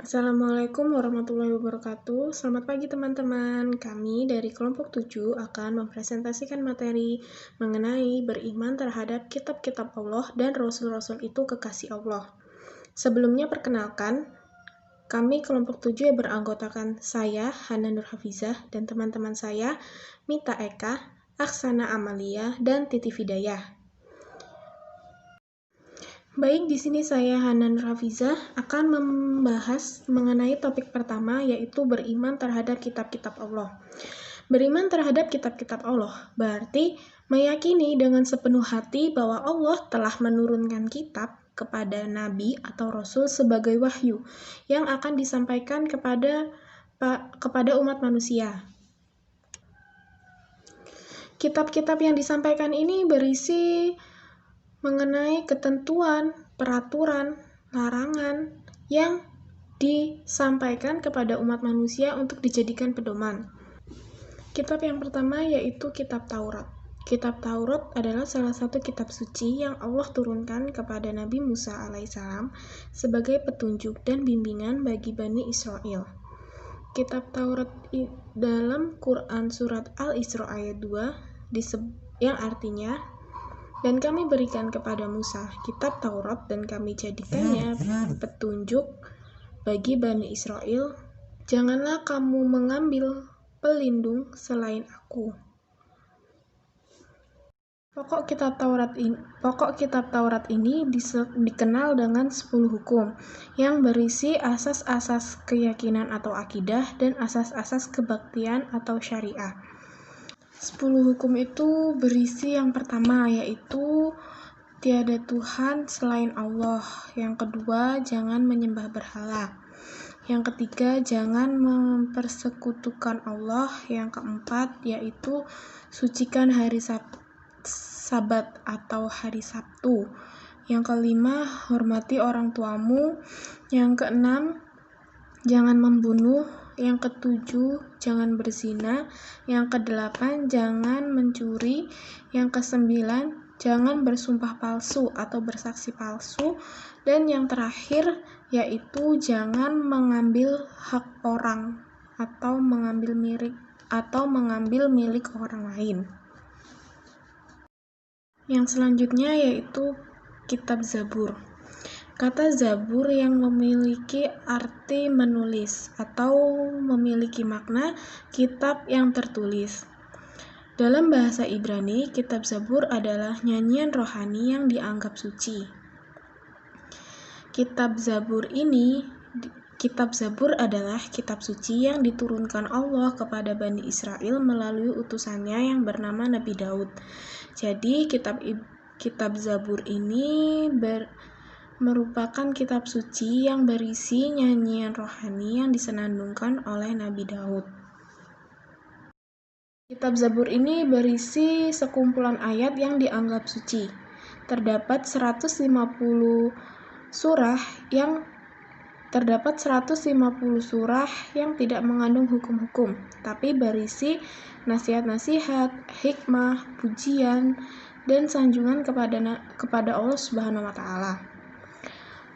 Assalamualaikum warahmatullahi wabarakatuh. Selamat pagi teman-teman. Kami dari kelompok 7 akan mempresentasikan materi mengenai beriman terhadap kitab-kitab Allah dan Rasul-Rasul itu kekasih Allah. Sebelumnya perkenalkan, kami kelompok 7 yang beranggotakan saya, Hana Nur Hafizah, dan teman-teman saya, Mita Eka, Aksana Amalia, dan Titi Fidayah. Baik, di sini saya Hanan Rafizah akan membahas mengenai topik pertama, yaitu beriman terhadap kitab-kitab Allah. Beriman terhadap kitab-kitab Allah berarti meyakini dengan sepenuh hati bahwa Allah telah menurunkan kitab kepada nabi atau rasul sebagai wahyu yang akan disampaikan kepada umat manusia. Kitab-kitab yang disampaikan ini berisi mengenai ketentuan, peraturan, larangan yang disampaikan kepada umat manusia untuk dijadikan pedoman. Kitab yang pertama yaitu Kitab Taurat. Kitab Taurat adalah salah satu kitab suci yang Allah turunkan kepada Nabi Musa alaihissalam sebagai petunjuk dan bimbingan bagi Bani Israel. Kitab Taurat dalam Quran Surat Al-Isra ayat 2 yang artinya, dan kami berikan kepada Musa kitab Taurat dan kami jadikannya petunjuk bagi Bani Israel. Janganlah kamu mengambil pelindung selain aku. Pokok kitab Taurat ini dikenal dengan 10 hukum yang berisi asas-asas keyakinan atau akidah dan asas-asas kebaktian atau syariah. 10 hukum itu berisi yang pertama yaitu tiada Tuhan selain Allah. Yang kedua, jangan menyembah berhala. Yang ketiga, jangan mempersekutukan Allah. Yang keempat, yaitu sucikan hari Sabat atau hari Sabtu. Yang kelima, hormati orang tuamu. Yang keenam, jangan membunuh. Yang ketujuh, jangan berzina. Yang kedelapan, jangan mencuri. Yang kesembilan, jangan bersumpah palsu atau bersaksi palsu. Dan yang terakhir, yaitu jangan mengambil hak orang atau mengambil milik orang lain. Yang selanjutnya yaitu Kitab Zabur. Kata Zabur yang memiliki arti menulis atau memiliki makna kitab yang tertulis. Dalam bahasa Ibrani, kitab Zabur adalah nyanyian rohani yang dianggap suci. Kitab Zabur adalah kitab suci yang diturunkan Allah kepada Bani Israel melalui utusannya yang bernama Nabi Daud. Jadi kitab Zabur ini merupakan kitab suci yang berisi nyanyian rohani yang disenandungkan oleh Nabi Daud. Kitab Zabur ini berisi sekumpulan ayat yang dianggap suci. Terdapat 150 surah yang tidak mengandung hukum-hukum, tapi berisi nasihat-nasihat, hikmah, pujian, dan sanjungan kepada Allah Subhanahu wa Ta'ala.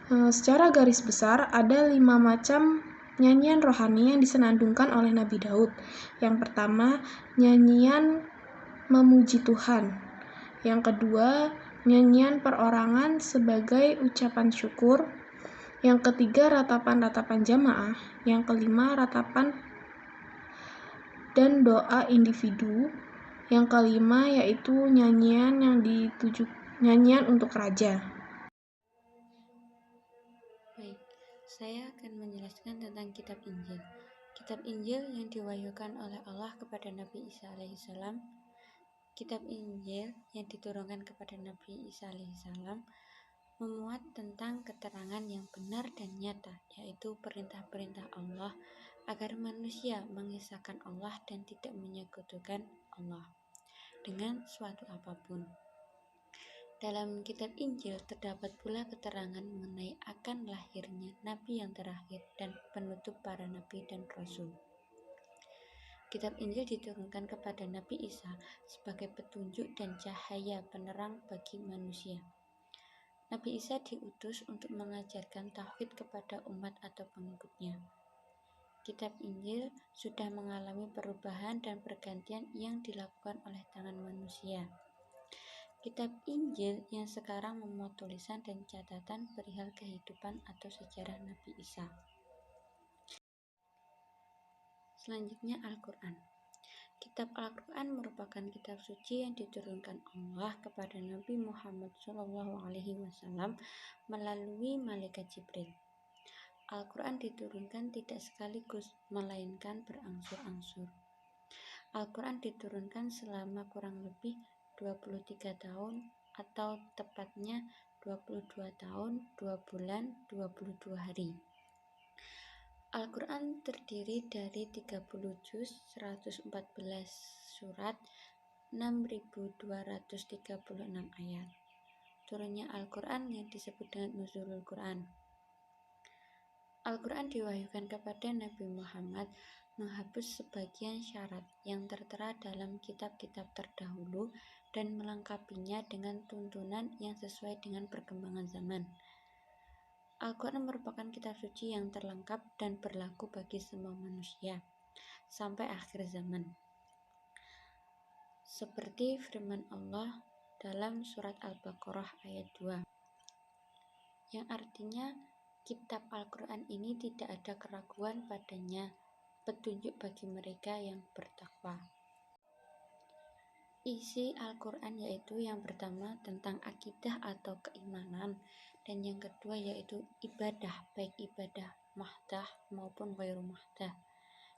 Secara garis besar, ada 5 macam nyanyian rohani yang disenandungkan oleh Nabi Daud. Yang pertama, nyanyian memuji Tuhan. Yang kedua, nyanyian perorangan sebagai ucapan syukur. Yang ketiga, ratapan-ratapan jamaah. Yang kelima, ratapan dan doa individu. Yang kelima yaitu nyanyian untuk raja. Baik, saya akan menjelaskan tentang kitab Injil. Kitab Injil yang diwahyukan oleh Allah kepada Nabi Isa alaihissalam. Kitab Injil yang diturunkan kepada Nabi Isa alaihissalam memuat tentang keterangan yang benar dan nyata, yaitu perintah-perintah Allah agar manusia mengisahkan Allah dan tidak menyekutukan Allah dengan suatu apapun. Dalam kitab Injil terdapat pula keterangan mengenai akan lahirnya Nabi yang terakhir dan penutup para Nabi dan Rasul. Kitab Injil diturunkan kepada Nabi Isa sebagai petunjuk dan cahaya penerang bagi manusia. Nabi Isa diutus untuk mengajarkan tauhid kepada umat atau pengikutnya. Kitab Injil sudah mengalami perubahan dan pergantian yang dilakukan oleh tangan manusia. Kitab Injil yang sekarang memuat tulisan dan catatan perihal kehidupan atau sejarah Nabi Isa. Selanjutnya Al-Quran. Kitab Al-Quran merupakan kitab suci yang diturunkan Allah kepada Nabi Muhammad SAW melalui malaikat Jibril. Al-Quran diturunkan tidak sekaligus, melainkan berangsur-angsur. Al-Quran diturunkan selama kurang lebih 23 tahun atau tepatnya 22 tahun, 2 bulan, 22 hari. Al-Quran terdiri dari 30 juz, 114 surat, 6.236 ayat. Turunnya Al-Quran yang disebut dengan Nuzulul Quran. Al-Quran diwahyukan kepada Nabi Muhammad menghapus sebagian syarat yang tertera dalam kitab-kitab terdahulu dan melengkapinya dengan tuntunan yang sesuai dengan perkembangan zaman. Al-Quran merupakan kitab suci yang terlengkap dan berlaku bagi semua manusia sampai akhir zaman. Seperti firman Allah dalam surat Al-Baqarah ayat 2, yang artinya kitab Al-Quran ini tidak ada keraguan padanya, petunjuk bagi mereka yang bertakwa. Isi Al-Quran yaitu yang pertama tentang akidah atau keimanan, dan yang kedua yaitu ibadah, baik ibadah mahdah maupun ghairu mahdah,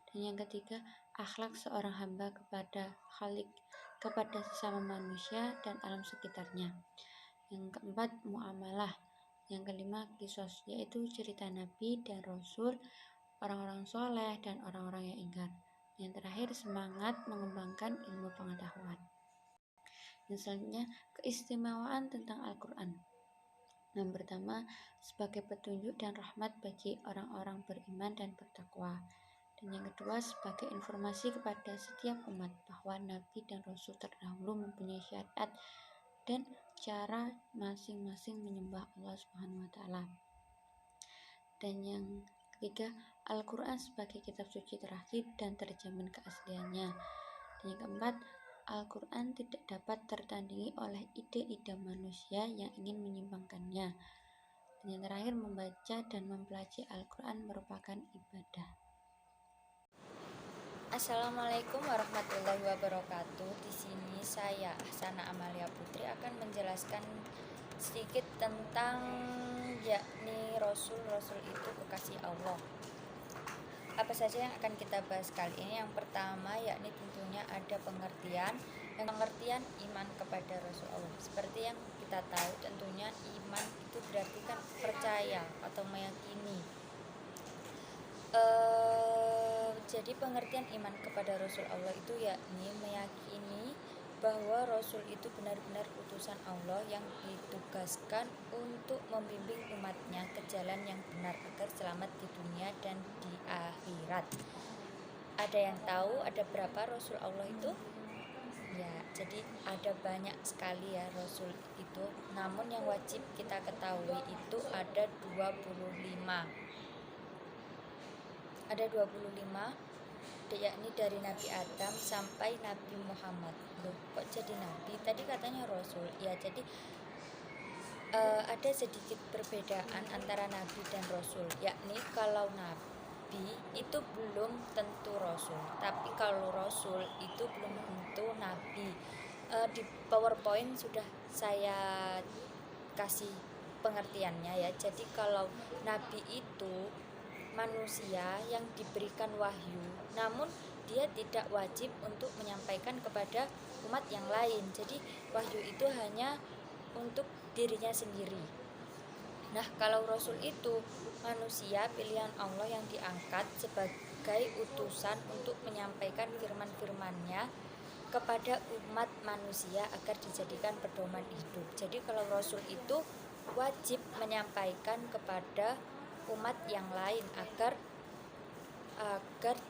dan yang ketiga akhlak seorang hamba kepada Khalik, kepada sesama manusia dan alam sekitarnya. Yang keempat muamalah, yang kelima kisos, yaitu cerita Nabi dan Rasul, orang-orang soleh dan orang-orang yang ingkar. Yang terakhir semangat mengembangkan ilmu pengetahuan. Yang selanjutnya keistimewaan tentang Al-Quran. Yang pertama sebagai petunjuk dan rahmat bagi orang-orang beriman dan bertakwa. Dan yang kedua sebagai informasi kepada setiap umat bahwa Nabi dan Rasul terdahulu mempunyai syariat dan cara masing-masing menyembah Allah Subhanahu wa Ta'ala. Dan yang ketiga, Al-Quran sebagai kitab suci terakhir dan terjamin keasliannya. Dan yang keempat, Al-Quran tidak dapat tertandingi oleh ide-ide manusia yang ingin menyimpangkannya. Dan yang terakhir, membaca dan mempelajari Al-Quran merupakan ibadah. Assalamualaikum warahmatullahi wabarakatuh. Di sini saya Ahsana Amalia Putri akan menjelaskan sedikit tentang yakni Rasul itu kekasih Allah. Apa saja yang akan kita bahas kali ini? Yang pertama yakni tentunya ada pengertian iman kepada Rasul Allah. Seperti yang kita tahu tentunya iman itu berarti kan percaya atau meyakini. Jadi pengertian iman kepada Rasul Allah itu yakni meyakini bahwa Rasul itu benar-benar utusan Allah yang ditugaskan untuk membimbing umatnya ke jalan yang benar agar selamat di dunia dan di akhirat. Ada yang tahu ada berapa Rasul Allah itu? Ya, jadi ada banyak sekali ya Rasul itu. Namun yang wajib kita ketahui itu ada 25. Ada 25, yakni dari Nabi Adam sampai Nabi Muhammad. Loh, kok jadi Nabi? Tadi katanya Rasul. Ya, jadi ada sedikit perbedaan antara Nabi dan Rasul. Yakni kalau Nabi itu belum tentu Rasul, tapi kalau Rasul itu belum tentu Nabi. Di PowerPoint sudah saya kasih pengertiannya ya. Jadi kalau Nabi itu manusia yang diberikan wahyu, namun dia tidak wajib untuk menyampaikan kepada umat yang lain. Jadi wahyu itu hanya untuk dirinya sendiri. Nah, kalau Rasul itu manusia pilihan Allah yang diangkat sebagai utusan untuk menyampaikan firman-firmannya kepada umat manusia agar dijadikan pedoman hidup. Jadi kalau Rasul itu wajib menyampaikan kepada umat yang lain agar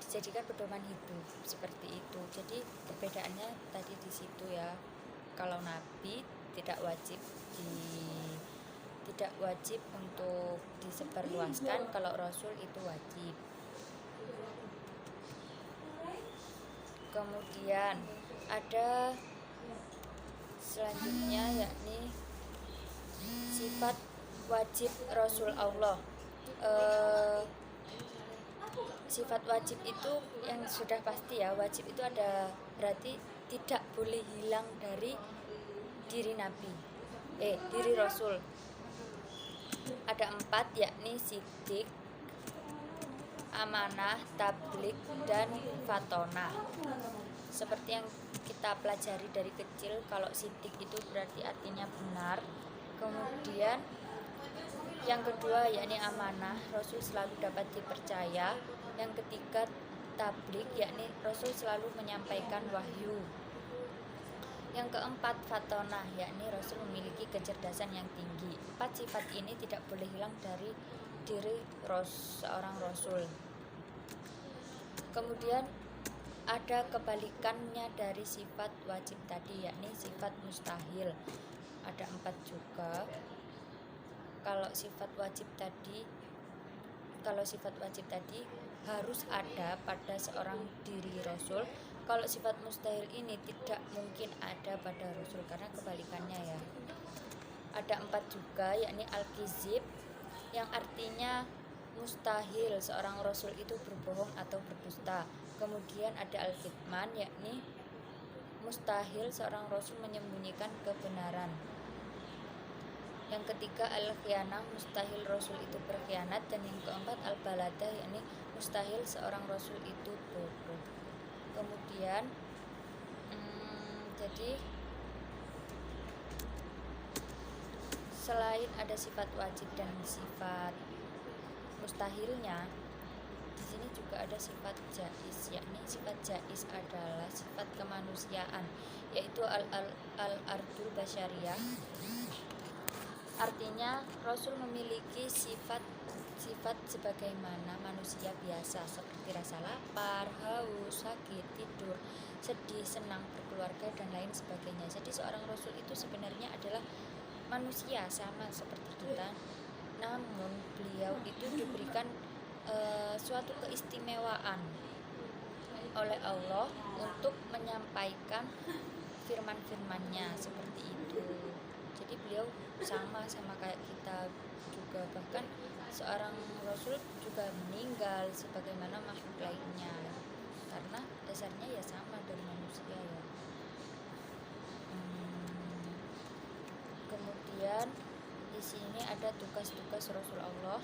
dijadikan pedoman hidup, seperti itu. Jadi perbedaannya tadi di situ ya. Kalau Nabi tidak wajib tidak wajib untuk disebarluaskan, kalau Rasul itu wajib. Kemudian ada selanjutnya yakni sifat wajib Rasul Allah. Sifat wajib itu yang sudah pasti ya, wajib itu ada berarti tidak boleh hilang dari diri Nabi, diri Rasul. Ada 4 yakni sidik, amanah, tablik, dan fatonah. Seperti yang kita pelajari dari kecil, kalau sidik itu berarti artinya benar. Kemudian yang kedua yakni amanah, Rasul selalu dapat dipercaya. Yang ketiga tablik, yakni Rasul selalu menyampaikan wahyu. Yang keempat fatonah, yakni Rasul memiliki kecerdasan yang tinggi. 4 sifat ini tidak boleh hilang dari diri seorang Rasul. Kemudian ada kebalikannya dari sifat wajib tadi, yakni sifat mustahil. Ada 4 juga. Kalau sifat wajib tadi harus ada pada seorang diri Rasul. Kalau sifat mustahil ini tidak mungkin ada pada Rasul, karena kebalikannya ya. Ada 4 juga, yakni al-kizib, yang artinya mustahil seorang Rasul itu berbohong atau berdusta. Kemudian ada al-kitman, yakni mustahil seorang Rasul menyembunyikan kebenaran. Yang ketiga al-khianah, mustahil Rasul itu berkhianat. Dan yang keempat al-baladah, yakni mustahil seorang Rasul itu bodoh. Kemudian jadi selain ada sifat wajib dan sifat mustahilnya, di sini juga ada sifat jaiz, yakni sifat jaiz adalah sifat kemanusiaan, yaitu al-ardul basyariyah. Artinya Rasul memiliki sifat sebagaimana manusia biasa, seperti rasa lapar, haus, sakit, tidur, sedih, senang, berkeluarga, dan lain sebagainya. Jadi seorang Rasul itu sebenarnya adalah manusia sama seperti kita, namun beliau itu diberikan suatu keistimewaan oleh Allah untuk menyampaikan firman-firmannya seperti itu. Jadi beliau sama kayak kita juga, bahkan seorang Rasul juga meninggal sebagaimana makhluk lainnya, karena dasarnya ya sama dari manusia ya. Kemudian di sini ada tugas-tugas Rasul Allah.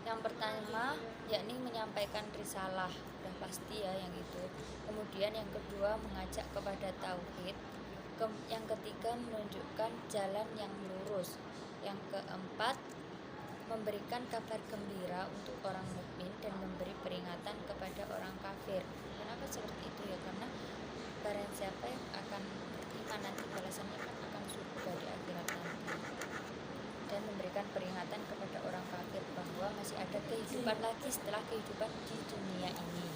Yang pertama yakni menyampaikan risalah, udah pasti ya yang itu. Kemudian yang kedua mengajak kepada tauhid. Yang ketiga menunjukkan jalan yang lurus. Yang keempat memberikan kabar gembira untuk orang mukmin dan memberi peringatan kepada orang kafir. Kenapa seperti itu ya? Karena barang siapa yang akan beriman nanti balasannya akan surga di akhirat nanti. Dan memberikan peringatan kepada orang kafir bahwa masih ada kehidupan lagi setelah kehidupan di dunia ini.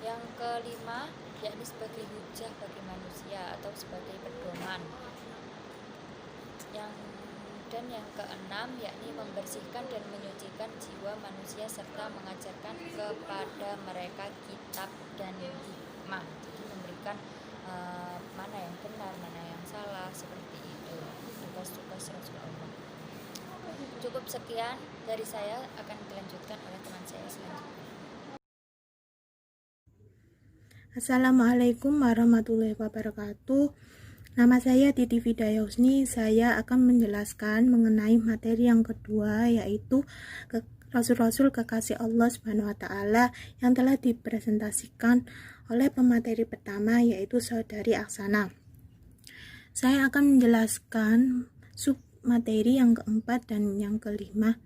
Yang kelima yakni sebagai hujah bagi manusia atau sebagai pedoman. Dan yang keenam yakni membersihkan dan menyucikan jiwa manusia serta mengajarkan kepada mereka kitab dan hikmah. Jadi memberikan mana yang benar, mana yang salah, seperti itu tugas-tugas Rasulullah. Cukup sekian dari saya, akan dilanjutkan oleh teman saya selanjutnya. Assalamualaikum warahmatullahi wabarakatuh. Nama saya Titi Vidaya Husni. Saya akan menjelaskan mengenai materi yang kedua, yaitu Rasul-Rasul kekasih Allah Subhanahu wa Ta'ala, yang telah dipresentasikan oleh pemateri pertama, yaitu Saudari Aksana. Saya akan menjelaskan submateri yang keempat dan yang kelima,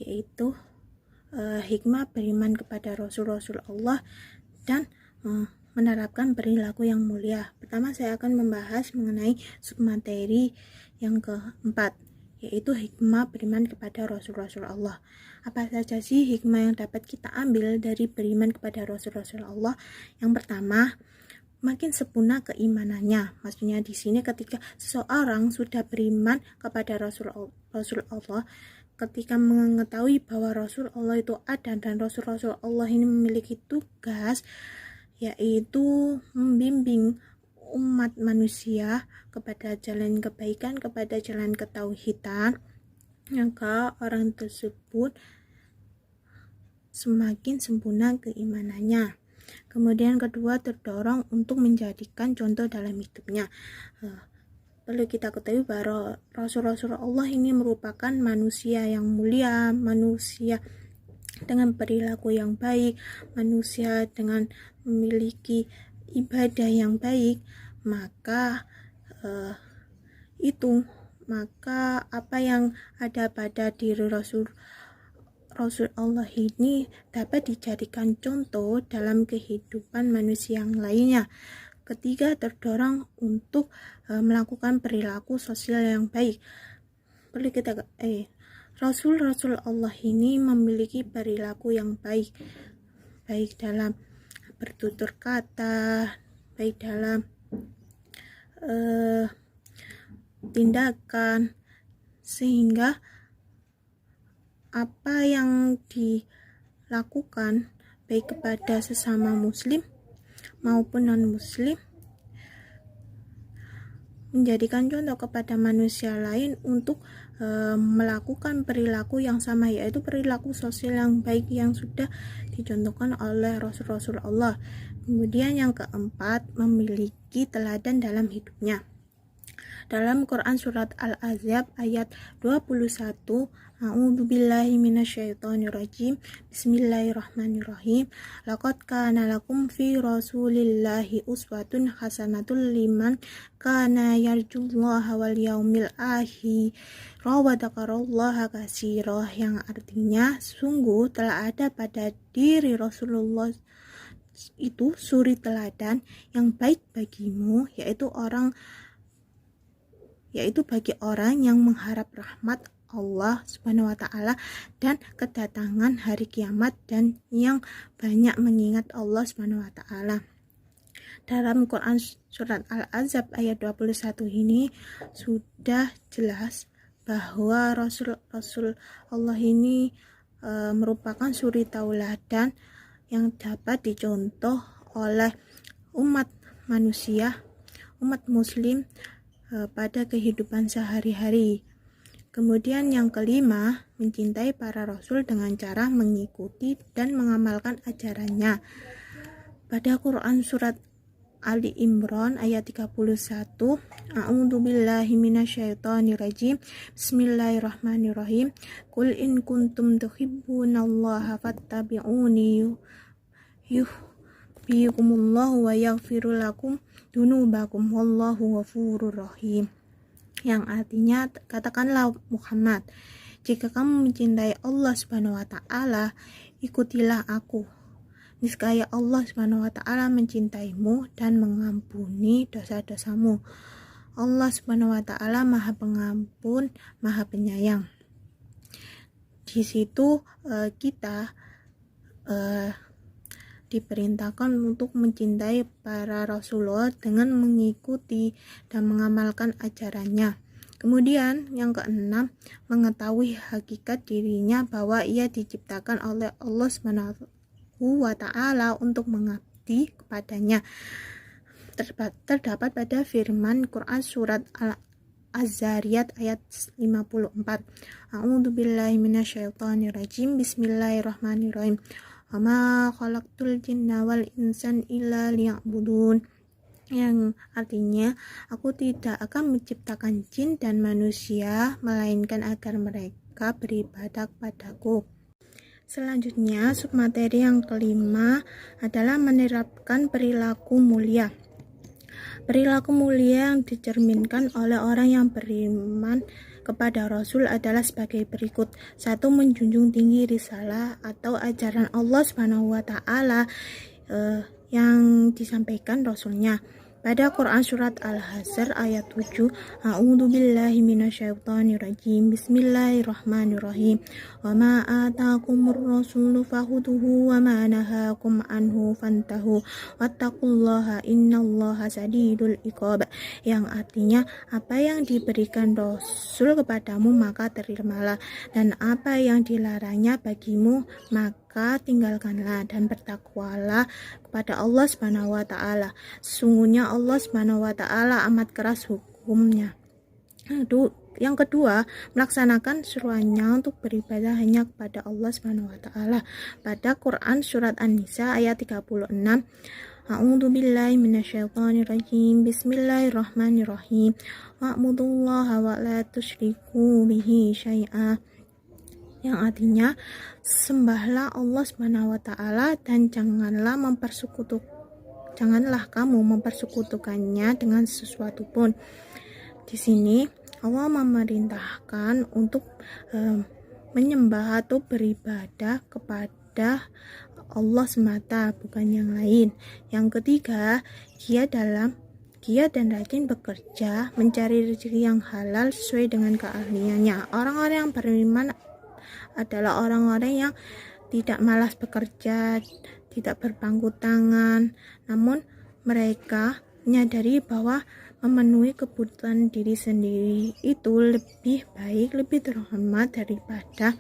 yaitu hikmah beriman kepada Rasul-Rasul Allah dan menerapkan perilaku yang mulia. Pertama saya akan membahas mengenai submateri yang keempat, yaitu hikmah beriman kepada Rasul-Rasul Allah. Apa saja sih hikmah yang dapat kita ambil dari beriman kepada Rasul-Rasul Allah? Yang pertama, makin sempurna keimanannya. Maksudnya di sini ketika seseorang sudah beriman kepada Rasul Allah, ketika mengetahui bahwa Rasul Allah itu ada dan Rasul Allah ini memiliki tugas yaitu membimbing umat manusia kepada jalan kebaikan, kepada jalan ketauhidan, maka orang tersebut semakin sempurna keimanannya. Kemudian kedua, terdorong untuk menjadikan contoh dalam hidupnya. Perlu kita ketahui bahwa Rasul Allah ini merupakan manusia yang mulia, manusia dengan perilaku yang baik, manusia dengan memiliki ibadah yang baik, maka apa yang ada pada diri Rasul Allah ini dapat dijadikan contoh dalam kehidupan manusia yang lainnya. Ketiga, terdorong untuk melakukan perilaku sosial yang baik. Perlu kita Rasul Allah ini memiliki perilaku yang baik dalam bertutur kata, baik dalam tindakan, sehingga apa yang dilakukan baik kepada sesama muslim maupun non-muslim menjadikan contoh kepada manusia lain untuk melakukan perilaku yang sama, yaitu perilaku sosial yang baik yang sudah dicontohkan oleh Rasul Allah. Kemudian yang keempat, memiliki teladan dalam hidupnya. Dalam Quran surat Al-Ahzab ayat 21, A'udzubillahi minasyaitonirrajim. Bismillahirrahmanirrahim. Laqad kana lakum fi Rasulillahi uswatun hasanatun liman kana yarjullaha wal yaumil akhir wa dzakarallaha katsira, yang artinya sungguh telah ada pada diri Rasulullah itu suri teladan yang baik bagimu, yaitu bagi orang yang mengharap rahmat Allah Subhanahu wa Ta'ala dan kedatangan hari kiamat, dan yang banyak mengingat Allah Subhanahu wa Ta'ala. Dalam Quran surat Al-Ahzab ayat 21 ini sudah jelas bahwa Rasul Allah ini merupakan suri tauladan yang dapat dicontoh oleh umat manusia, umat muslim pada kehidupan sehari-hari. Kemudian yang kelima, mencintai para rasul dengan cara mengikuti dan mengamalkan ajarannya. Pada Quran surat Ali Imran ayat 31, A'udzubillahi minasyaitonirrajim. Bismillahirrahmanirrahim. Qul in kuntum tuhibbunallaha fattabi'uni yuhibbukumullahu wa yaghfir lakum dunubakum wallahu ghafurur rahim. Yang artinya, katakanlah Muhammad, jika kamu mencintai Allah Subhanahu wa Ta'ala, ikutilah aku. Niscaya Allah Subhanahu wa Ta'ala mencintaimu dan mengampuni dosa-dosamu. Allah Subhanahu wa Ta'ala Maha Pengampun, Maha Penyayang. Di situ kita diperintahkan untuk mencintai para Rasulullah dengan mengikuti dan mengamalkan ajarannya. Kemudian yang keenam, mengetahui hakikat dirinya bahwa ia diciptakan oleh Allah Subhanahu wa Ta'ala untuk mengabdi kepadanya. Terdapat pada firman Quran surat Az-Zariyat ayat 54. A'udzubillahi minasyaitonirrajim. Bismillahirrahmanirrahim. Wama khalaqtul jinna wal insan illa liya'budun. Yang artinya, aku tidak akan menciptakan jin dan manusia melainkan agar mereka beribadah kepadaku. Selanjutnya, submateri yang kelima adalah menerapkan perilaku mulia. Perilaku mulia yang dicerminkan oleh orang yang beriman kepada Rasul adalah sebagai berikut. 1. Menjunjung tinggi risalah atau ajaran Allah Subhanahu wa Ta'ala yang disampaikan Rasulnya. Pada Quran surat Al-Hasr ayat 7, A'udzubillahi minasyaitonirrajim. Bismillahirrahmanirrahim. Wa ma ataakumur rasulu fakhudhuhu wa ma nahakum anhu fantahu. Wattaqullaha innallaha sadidul iqab. Yang artinya, apa yang diberikan Rasul kepadamu maka terimalah, dan apa yang dilarangnya bagimu maka tinggalkanlah, dan bertakwalah kepada Allah Subhanahu wa taala. Sesungguhnya Allah Subhanahu wa taala amat keras hukumnya. Yang kedua, melaksanakan seruannya untuk beribadah hanya kepada Allah Subhanahu wa taala. Pada Quran surat An-Nisa ayat 36, A'udzubillahi minasyaitonirrajim. Bismillahirrahmanirrahim. Wa'budullaha wa la tusyriku bihi syai'a. Yang artinya, sembahlah Allah Subhanahu wa taala dan janganlah kamu mempersekutukannya dengan sesuatu pun. Di sini Allah memerintahkan untuk menyembah atau beribadah kepada Allah semata, bukan yang lain. Yang ketiga, giat dan rajin bekerja mencari rezeki yang halal sesuai dengan keahliannya. Orang-orang yang beriman adalah orang-orang yang tidak malas bekerja, tidak berpangku tangan, namun mereka menyadari bahwa memenuhi kebutuhan diri sendiri itu lebih baik, lebih terhormat daripada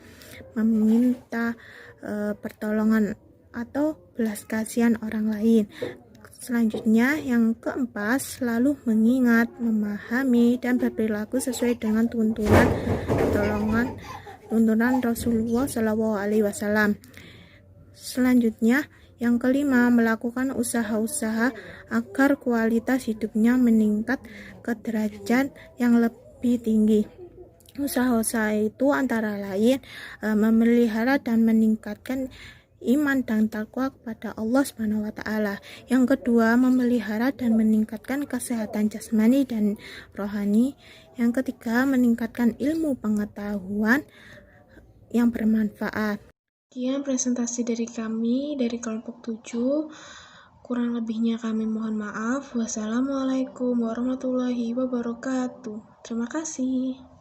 meminta pertolongan atau belas kasihan orang lain. Selanjutnya, yang keempat, selalu mengingat, memahami, dan berperilaku sesuai dengan tuntunan Rasulullah SAW. Selanjutnya, yang kelima, melakukan usaha-usaha agar kualitas hidupnya meningkat ke derajat yang lebih tinggi. Usaha-usaha itu antara lain memelihara dan meningkatkan iman dan takwa kepada Allah Subhanahu wa taala. Yang kedua, memelihara dan meningkatkan kesehatan jasmani dan rohani. Yang ketiga, meningkatkan ilmu pengetahuan yang bermanfaat. Sekian presentasi dari kami dari kelompok 7. Kurang lebihnya kami mohon maaf. Wassalamualaikum warahmatullahi wabarakatuh. Terima kasih.